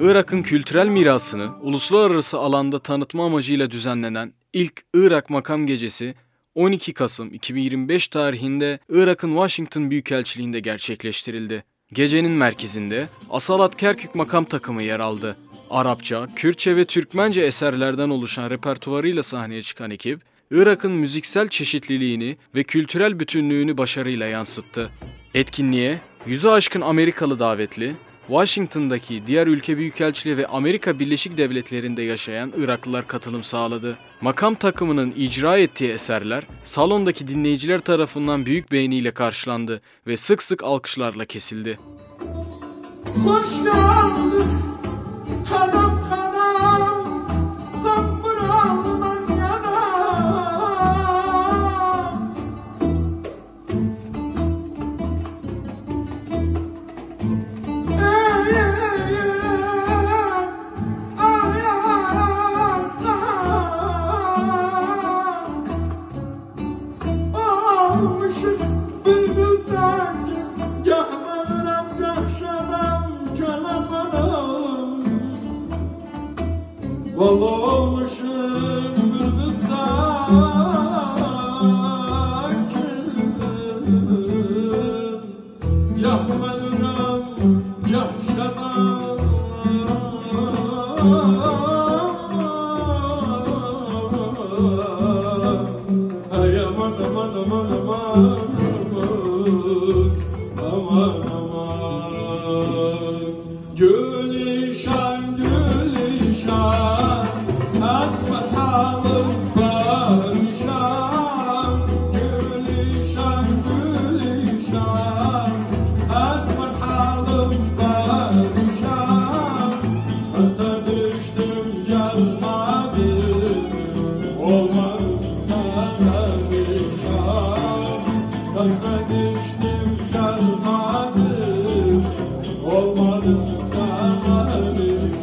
Irak'ın kültürel mirasını uluslararası alanda tanıtma amacıyla düzenlenen ilk Irak Makam Gecesi 12 Kasım 2025 tarihinde Irak'ın Washington Büyükelçiliğinde gerçekleştirildi. Gecenin merkezinde Asalat Kerkük makam takımı yer aldı. Arapça, Kürtçe ve Türkmence eserlerden oluşan repertuarıyla sahneye çıkan ekip, Irak'ın müziksel çeşitliliğini ve kültürel bütünlüğünü başarıyla yansıttı. Etkinliğe 100'ü aşkın Amerikalı davetli, Washington'daki diğer ülke büyükelçiliği ve Amerika Birleşik Devletleri'nde yaşayan Iraklılar katılım sağladı. Makam takımının icra ettiği eserler salondaki dinleyiciler tarafından büyük beğeniyle karşılandı ve sık sık alkışlarla kesildi. Hoş geldin, kanam kanam, zampırandan yana. Almışız bülbülden, cahmenem cahşedem, canım. Vallahi olmuşum bülbülden, cahmenem cahşedem. Hey aman aman aman aman aman aman, Gülişan Gülişan, asma halım perişan. Gülişan Gülişan, asma halım perişan. Hasta düştüm gelmedim, olmadı sana nişan. Hasta düştüm gelmedim, olmadı sana nişan.